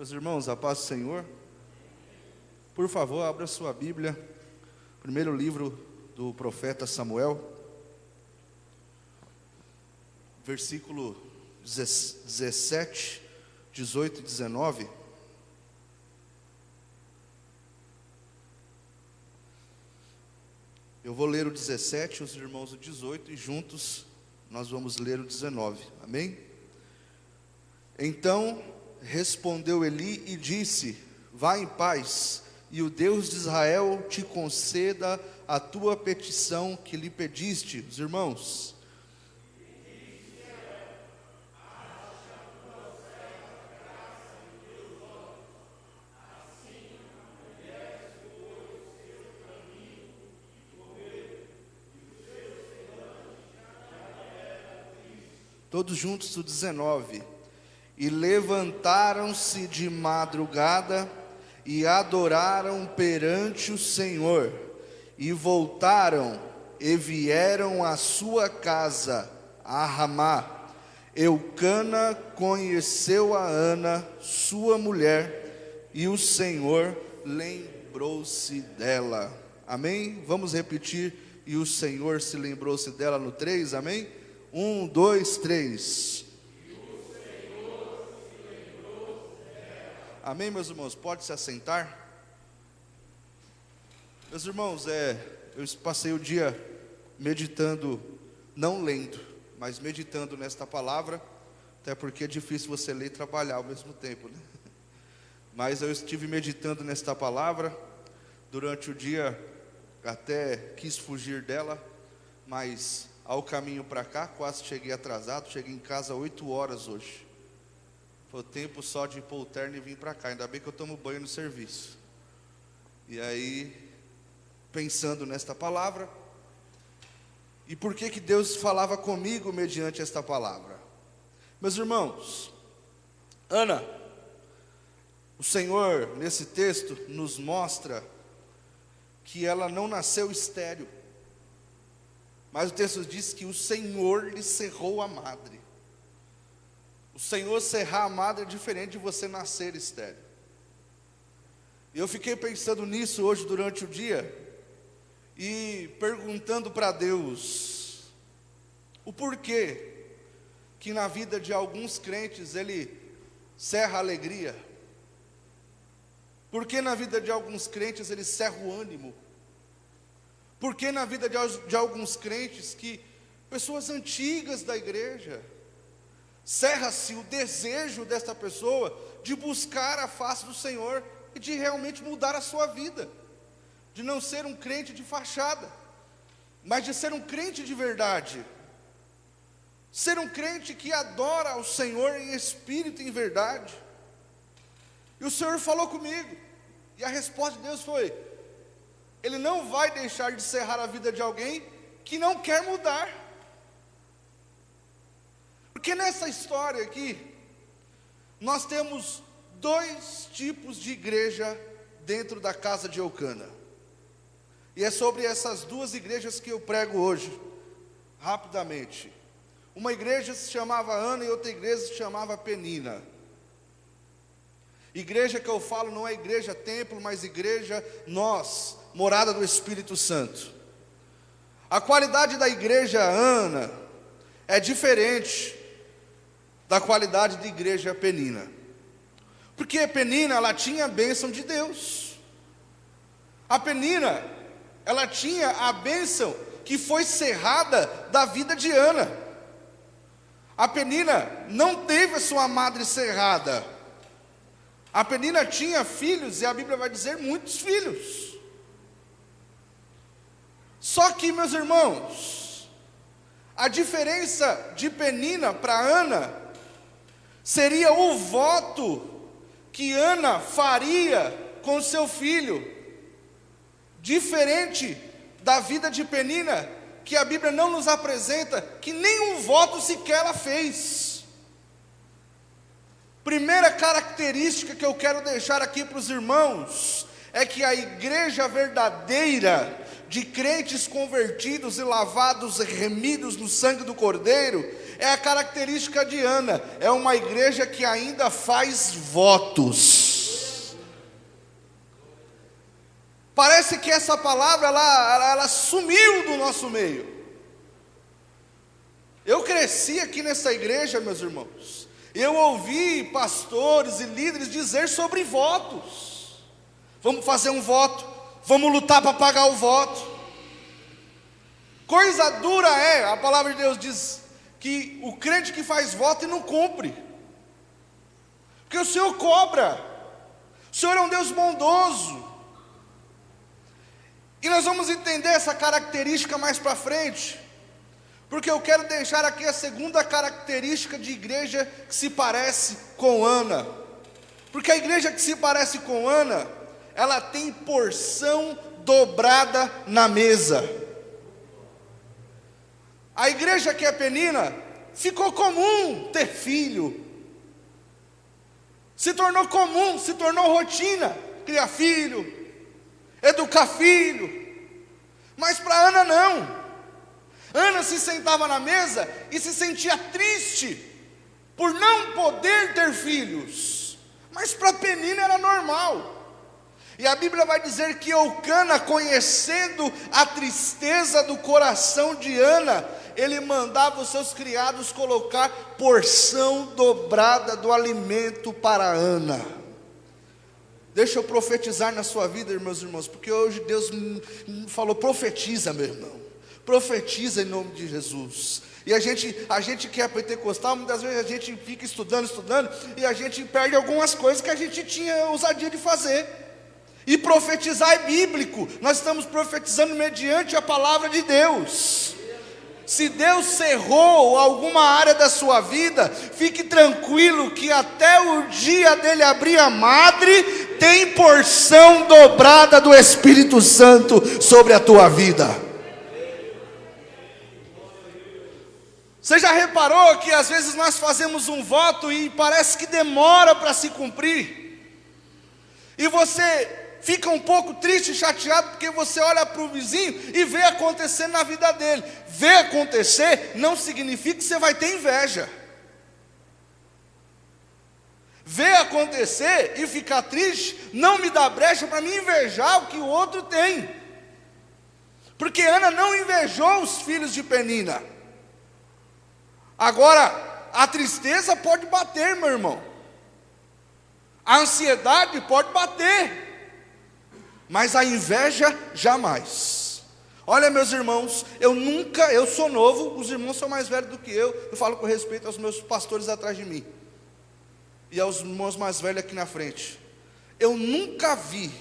Meus irmãos, a paz do Senhor. Por favor, abra sua Bíblia. Primeiro livro do profeta Samuel, versículo 17, 18 e 19. Eu vou ler o 17, os irmãos o 18, e juntos nós vamos ler o 19, amém? Então respondeu Eli e disse: vá em paz, e o Deus de Israel te conceda a tua petição que lhe pediste. Os irmãos, todos juntos o 19. E levantaram-se de madrugada e adoraram perante o Senhor, e voltaram e vieram à sua casa, a Ramá. Eucana conheceu a Ana, sua mulher, e o Senhor lembrou-se dela. Amém? Vamos repetir: e o Senhor se lembrou-se dela no 3, amém? 1, 2, 3. Amém, meus irmãos? Pode se assentar. Meus irmãos, eu passei o dia meditando, não lendo, mas meditando nesta palavra, até porque é difícil você ler e trabalhar ao mesmo tempo, né? Mas eu estive meditando nesta palavra durante o dia, até quis fugir dela, mas ao caminho para cá, quase cheguei atrasado, cheguei em casa 8 horas hoje. Foi o tempo só de pôr o terno e vir para cá. Ainda bem que eu tomo banho no serviço. E aí, pensando nesta palavra, e por que Deus falava comigo mediante esta palavra? Meus irmãos, Ana, o Senhor nesse texto nos mostra que ela não nasceu estéril, mas o texto diz que o Senhor lhe cerrou a madre. O Senhor cerrar a madre é diferente de você nascer estéril. E eu fiquei pensando nisso hoje durante o dia, e perguntando para Deus o porquê que na vida de alguns crentes Ele cerra a alegria, porque na vida de alguns crentes Ele cerra o ânimo, porque na vida de alguns crentes, que pessoas antigas da igreja, cerra-se o desejo desta pessoa de buscar a face do Senhor e de realmente mudar a sua vida, de não ser um crente de fachada, mas de ser um crente de verdade, ser um crente que adora ao Senhor em espírito e em verdade. E o Senhor falou comigo, e a resposta de Deus foi: Ele não vai deixar de cerrar a vida de alguém que não quer mudar. Porque nessa história aqui, nós temos 2 tipos de igreja dentro da casa de Eucana. E é sobre essas 2 igrejas que eu prego hoje, rapidamente. Uma igreja se chamava Ana e outra igreja se chamava Penina. Igreja que eu falo não é igreja templo, mas igreja nós, morada do Espírito Santo. A qualidade da igreja Ana é diferente da qualidade de igreja Penina, porque Penina, ela tinha a bênção de Deus. A Penina, ela tinha a bênção que foi cerrada da vida de Ana. A Penina não teve a sua madre cerrada. A Penina tinha filhos, e a Bíblia vai dizer muitos filhos. Só que, meus irmãos, a diferença de Penina para Ana seria o voto que Ana faria com seu filho, diferente da vida de Penina, que a Bíblia não nos apresenta, que nenhum voto sequer ela fez. Primeira característica que eu quero deixar aqui para os irmãos, é que a igreja verdadeira, de crentes convertidos e lavados e remidos no sangue do Cordeiro, é a característica de Ana, é uma igreja que ainda faz votos. Parece que essa palavra, ela sumiu do nosso meio. Eu cresci aqui nessa igreja, meus irmãos, eu ouvi pastores e líderes dizer sobre votos. Vamos fazer um voto, vamos lutar para pagar o voto. Coisa dura é, a palavra de Deus diz, que o crente que faz voto e não cumpre, porque o Senhor cobra, o Senhor é um Deus bondoso, e nós vamos entender essa característica mais para frente, porque eu quero deixar aqui a segunda característica de igreja que se parece com Ana, porque a igreja que se parece com Ana, ela tem porção dobrada na mesa. A igreja que é Penina, ficou comum ter filho, se tornou comum, se tornou rotina, criar filho, educar filho, mas para Ana não. Ana se sentava na mesa e se sentia triste, por não poder ter filhos, mas para Penina era normal. E a Bíblia vai dizer que Eucana, conhecendo a tristeza do coração de Ana, ele mandava os seus criados colocar porção dobrada do alimento para Ana. Deixa eu profetizar na sua vida, meus irmãos, porque hoje Deus me falou, profetiza, meu irmão, profetiza em nome de Jesus. E a gente que é pentecostal, muitas vezes a gente fica estudando, e a gente perde algumas coisas que a gente tinha ousadia de fazer. E profetizar é bíblico, nós estamos profetizando mediante a palavra de Deus. Se Deus cerrou alguma área da sua vida, fique tranquilo que até o dia dele abrir a madre, tem porção dobrada do Espírito Santo sobre a tua vida. Você já reparou que às vezes nós fazemos um voto e parece que demora para se cumprir? E você fica um pouco triste e chateado porque você olha para o vizinho e vê acontecer na vida dele. Ver acontecer não significa que você vai ter inveja. Ver acontecer e ficar triste não me dá brecha para me invejar o que o outro tem. Porque Ana não invejou os filhos de Penina. Agora, a tristeza pode bater, meu irmão. A ansiedade pode bater. Mas a inveja jamais. Olha, meus irmãos, eu sou novo, os irmãos são mais velhos do que eu falo com respeito aos meus pastores atrás de mim, e aos irmãos mais velhos aqui na frente. Eu nunca vi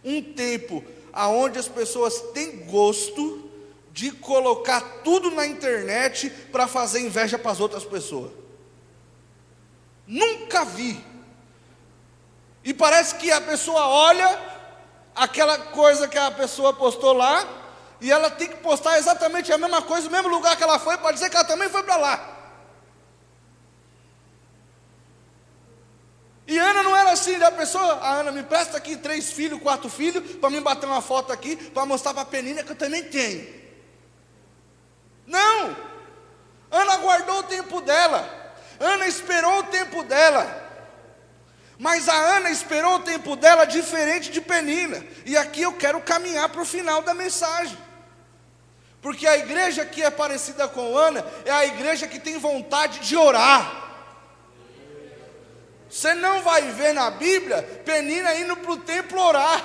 um tempo onde as pessoas têm gosto de colocar tudo na internet para fazer inveja para as outras pessoas. Nunca vi. E parece que a pessoa olha aquela coisa que a pessoa postou lá, e ela tem que postar exatamente a mesma coisa, no mesmo lugar que ela foi, para dizer que ela também foi para lá. E Ana não era assim, a pessoa, a Ana me presta aqui 3 filhos, 4 filhos, para me bater uma foto aqui, para mostrar para a Penina que eu também tenho. Não, Ana guardou o tempo dela, Ana esperou o tempo dela. Mas a Ana esperou o tempo dela diferente de Penina. E aqui eu quero caminhar para o final da mensagem. Porque a igreja que é parecida com Ana é a igreja que tem vontade de orar. Você não vai ver na Bíblia Penina indo para o templo orar.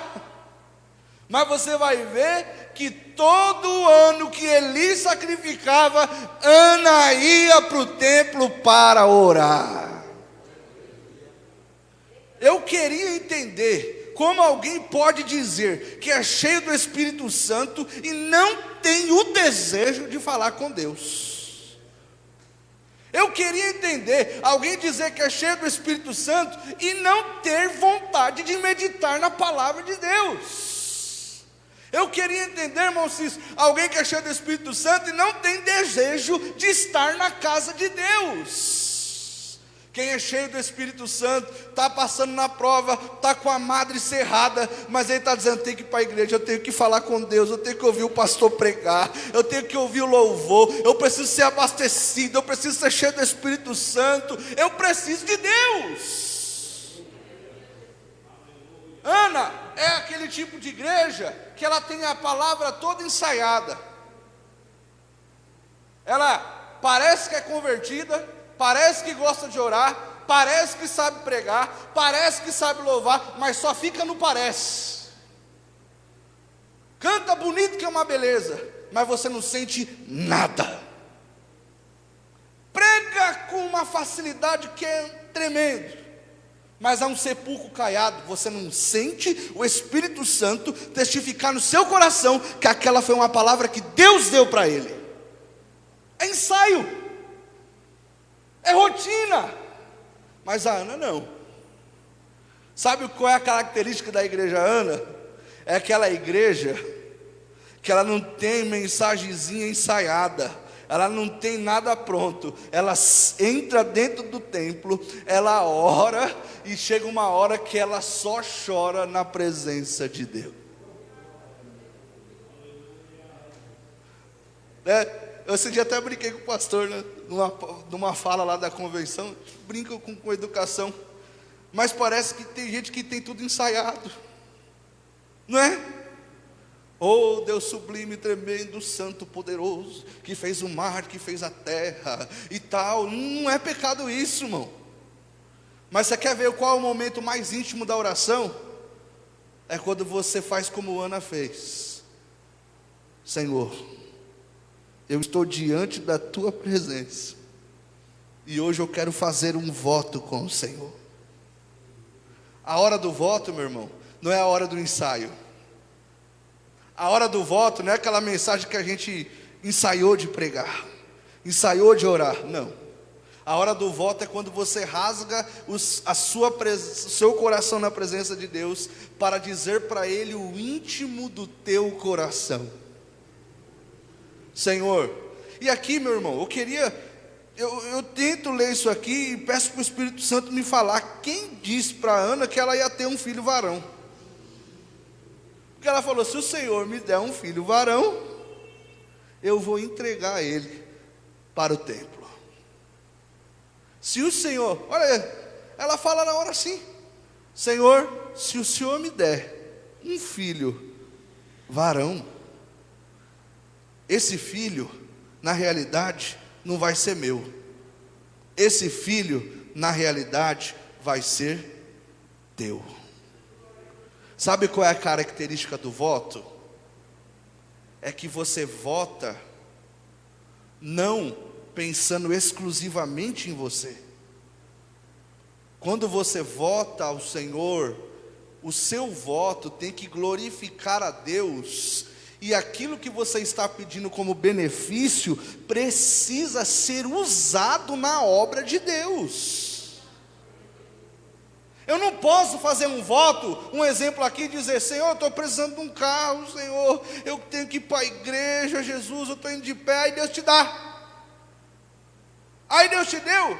Mas você vai ver que todo ano que Eli sacrificava, Ana ia para o templo para orar. Eu queria entender como alguém pode dizer que é cheio do Espírito Santo e não tem o desejo de falar com Deus. Eu queria entender alguém dizer que é cheio do Espírito Santo e não ter vontade de meditar na palavra de Deus. Eu queria entender, irmão Cis, alguém que é cheio do Espírito Santo e não tem desejo de estar na casa de Deus. Quem é cheio do Espírito Santo, está passando na prova, está com a madre cerrada, mas ele está dizendo: eu tenho que ir para a igreja, eu tenho que falar com Deus, eu tenho que ouvir o pastor pregar, eu tenho que ouvir o louvor, eu preciso ser abastecido, eu preciso ser cheio do Espírito Santo, eu preciso de Deus. Ana é aquele tipo de igreja que ela tem a palavra toda ensaiada. Ela parece que é convertida, parece que gosta de orar, parece que sabe pregar, parece que sabe louvar, mas só fica no parece. Canta bonito que é uma beleza, mas você não sente nada. Prega com uma facilidade que é tremendo, mas há um sepulcro caiado, você não sente o Espírito Santo testificar no seu coração que aquela foi uma palavra que Deus deu para ele. É ensaio, é rotina, mas a Ana não. Sabe qual é a característica da igreja Ana? É aquela igreja que ela não tem mensagenzinha ensaiada, ela não tem nada pronto, ela entra dentro do templo, ela ora, e chega uma hora que ela só chora na presença de Deus. Esse dia até brinquei com o pastor, né? Numa fala lá da convenção, brinca com educação, mas parece que tem gente que tem tudo ensaiado, não é? Oh, Deus sublime, tremendo, santo, poderoso, que fez o mar, que fez a terra e tal. Não é pecado isso, irmão. Mas você quer ver qual é o momento mais íntimo da oração? É quando você faz como Ana fez. Senhor, eu estou diante da tua presença, e hoje eu quero fazer um voto com o Senhor. A hora do voto, meu irmão, não é a hora do ensaio. A hora do voto não é aquela mensagem que a gente ensaiou de pregar, ensaiou de orar, não. A hora do voto é quando você rasga o seu coração na presença de Deus, para dizer para Ele o íntimo do teu coração. Senhor, e aqui, meu irmão, eu tento ler isso aqui e peço para o Espírito Santo me falar. Quem disse para Ana que ela ia ter um filho varão? Porque ela falou: se o Senhor me der um filho varão, eu vou entregar ele para o templo. Se o Senhor, olha, ela fala na hora assim: Senhor, se o Senhor me der um filho varão, esse filho, na realidade, não vai ser meu. Esse filho, na realidade, vai ser teu. Sabe qual é a característica do voto? É que você vota não pensando exclusivamente em você. Quando você vota ao Senhor, o seu voto tem que glorificar a Deus. E aquilo que você está pedindo como benefício precisa ser usado na obra de Deus. Eu não posso fazer um voto, um exemplo aqui, e dizer: Senhor, eu estou precisando de um carro, Senhor, eu tenho que ir para a igreja, Jesus, eu estou indo de pé, aí Deus te dá. Aí Deus te deu,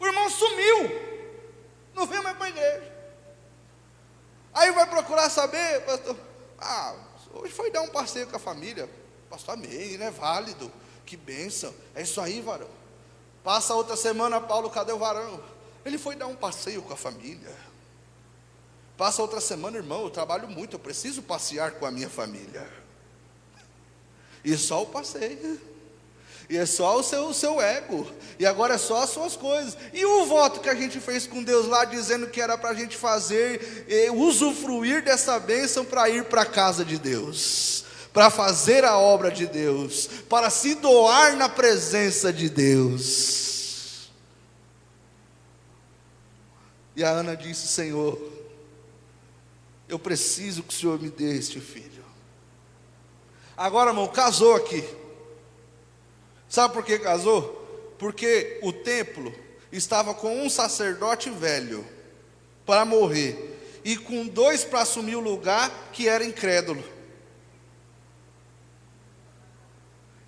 o irmão sumiu, não veio mais para a igreja. Aí vai procurar saber, pastor, hoje foi dar um passeio com a família. Pastor, amei, né? Válido, que bênção, é isso aí, varão. Passa outra semana, Paulo, cadê o varão? Ele foi dar um passeio com a família. Passa outra semana, irmão, eu trabalho muito, eu preciso passear com a minha família. E só o passeio, e é só o seu ego, e agora é só as suas coisas. E o voto que a gente fez com Deus lá, dizendo que era para a gente fazer, usufruir dessa bênção para ir para a casa de Deus, para fazer a obra de Deus, para se doar na presença de Deus. E a Ana disse: Senhor, eu preciso que o Senhor me dê este filho. Agora, irmão, casou aqui. Sabe por que casou? Porque o templo estava com um sacerdote velho para morrer, e com 2 para assumir o lugar, que era incrédulo.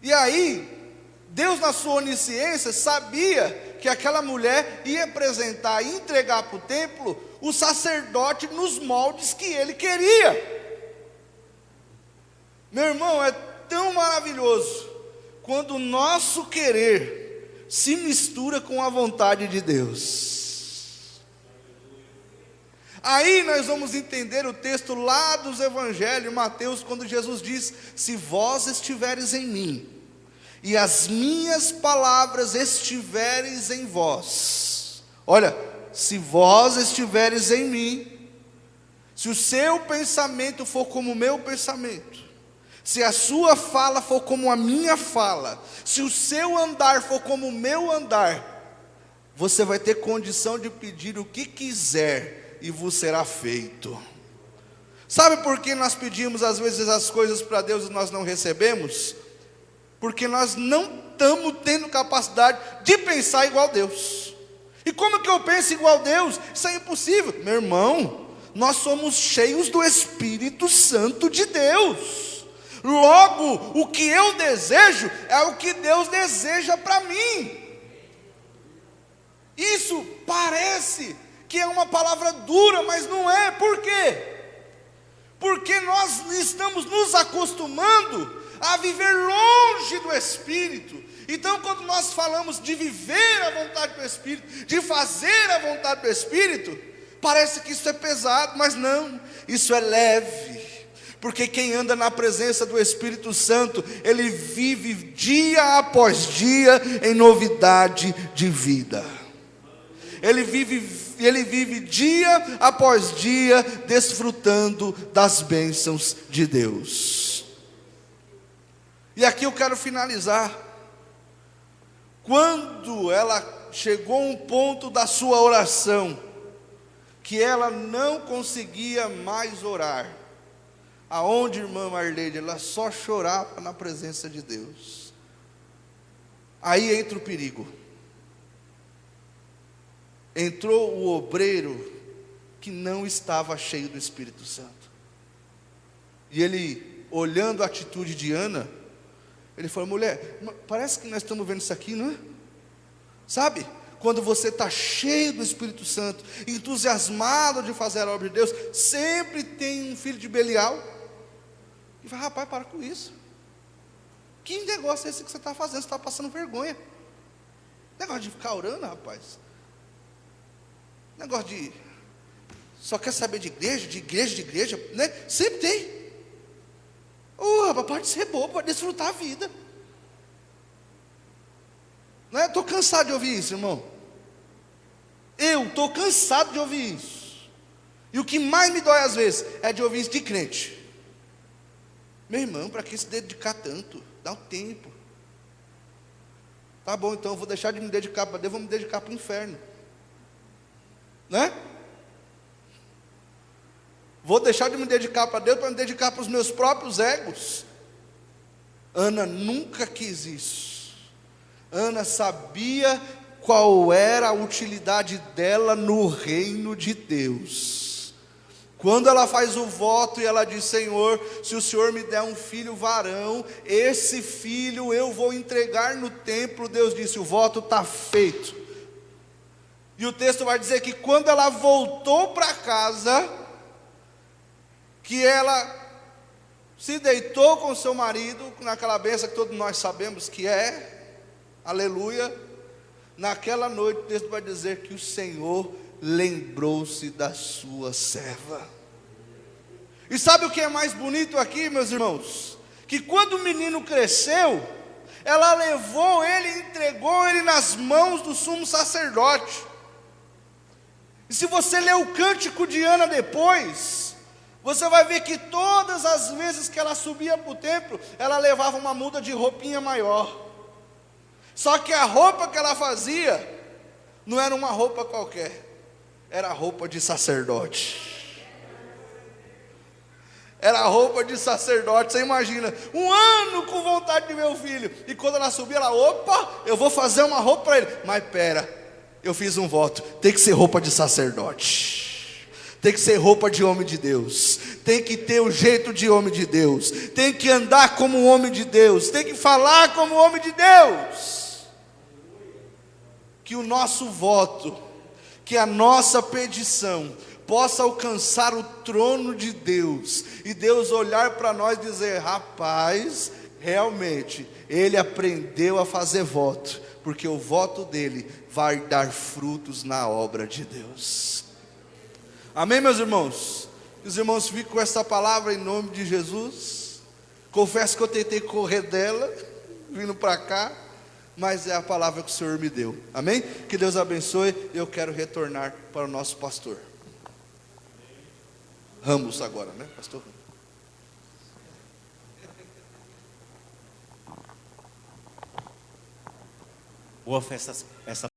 E aí, Deus, na sua onisciência, sabia que aquela mulher ia apresentar e entregar para o templo o sacerdote nos moldes que ele queria. Meu irmão, é tão maravilhoso quando o nosso querer se mistura com a vontade de Deus. Aí nós vamos entender o texto lá dos evangelhos, Mateus, quando Jesus diz: se vós estiveres em mim, e as minhas palavras estiveres em vós. Olha, se vós estiveres em mim, se o seu pensamento for como o meu pensamento, se a sua fala for como a minha fala, se o seu andar for como o meu andar, você vai ter condição de pedir o que quiser e vos será feito. Sabe por que nós pedimos às vezes as coisas para Deus e nós não recebemos? Porque nós não estamos tendo capacidade de pensar igual a Deus. E como que eu penso igual a Deus? Isso é impossível. Meu irmão, nós somos cheios do Espírito Santo de Deus. Logo, o que eu desejo é o que Deus deseja para mim. Isso parece que é uma palavra dura, mas não é. Por quê? Porque nós estamos nos acostumando a viver longe do Espírito. Então, quando nós falamos de viver a vontade do Espírito, de fazer a vontade do Espírito, parece que isso é pesado, mas não, isso é leve. Porque quem anda na presença do Espírito Santo, ele vive dia após dia em novidade de vida. Ele vive dia após dia desfrutando das bênçãos de Deus. E aqui eu quero finalizar. Quando ela chegou a um ponto da sua oração, que ela não conseguia mais orar, aonde, irmã Marleide, ela só chorava na presença de Deus. Aí entra o perigo. Entrou o obreiro que não estava cheio do Espírito Santo. E ele, olhando a atitude de Ana, ele falou: mulher, parece que nós estamos vendo isso aqui, não é? Sabe? Quando você está cheio do Espírito Santo, entusiasmado de fazer a obra de Deus, sempre tem um filho de Belial. E fala: rapaz, para com isso. Que negócio é esse que você está fazendo? Você está passando vergonha. Negócio de ficar orando, rapaz. Negócio de só quer saber de igreja, né? Sempre tem. Rapaz, pode ser bobo, pode desfrutar a vida. Não é? Estou cansado de ouvir isso, irmão. Eu estou cansado de ouvir isso. E o que mais me dói às vezes é de ouvir isso de crente. Meu irmão, para que se dedicar tanto? Dá um tempo. Tá bom, então eu vou deixar de me dedicar para Deus, vou me dedicar para o inferno. Né? Vou deixar de me dedicar para Deus para me dedicar para os meus próprios egos. Ana nunca quis isso. Ana sabia qual era a utilidade dela no reino de Deus. Quando ela faz o voto e ela diz: Senhor, se o Senhor me der um filho varão, esse filho eu vou entregar no templo. Deus disse: o voto está feito. E o texto vai dizer que quando ela voltou para casa, que ela se deitou com seu marido, naquela bênção que todos nós sabemos que é, aleluia. Naquela noite o texto vai dizer que o Senhor lembrou-se da sua serva. E sabe o que é mais bonito aqui, meus irmãos? Que quando o menino cresceu, ela levou ele e entregou ele nas mãos do sumo sacerdote. E se você ler o cântico de Ana depois, você vai ver que todas as vezes que ela subia para o templo, ela levava uma muda de roupinha maior. Só que a roupa que ela fazia não era uma roupa qualquer, era roupa de sacerdote. Era roupa de sacerdote. Você imagina, um ano com vontade de ver o filho, e quando ela subia, ela: opa, eu vou fazer uma roupa para ele. Mas pera, eu fiz um voto, tem que ser roupa de sacerdote. tem que ser roupa de homem de Deus, tem que ter o jeito de homem de Deus, tem que andar como um homem de Deus, tem que falar como homem de Deus. Que o nosso voto, que a nossa petição possa alcançar o trono de Deus, e Deus olhar para nós e dizer: rapaz, realmente, ele aprendeu a fazer voto, porque o voto dele vai dar frutos na obra de Deus. Amém, meus irmãos? Que os irmãos fiquem com essa palavra em nome de Jesus. Confesso que eu tentei correr dela, vindo para cá, mas é a palavra que o Senhor me deu. Amém? Que Deus abençoe. Eu quero retornar para o nosso pastor Ramos agora, né, pastor? Boa festa essa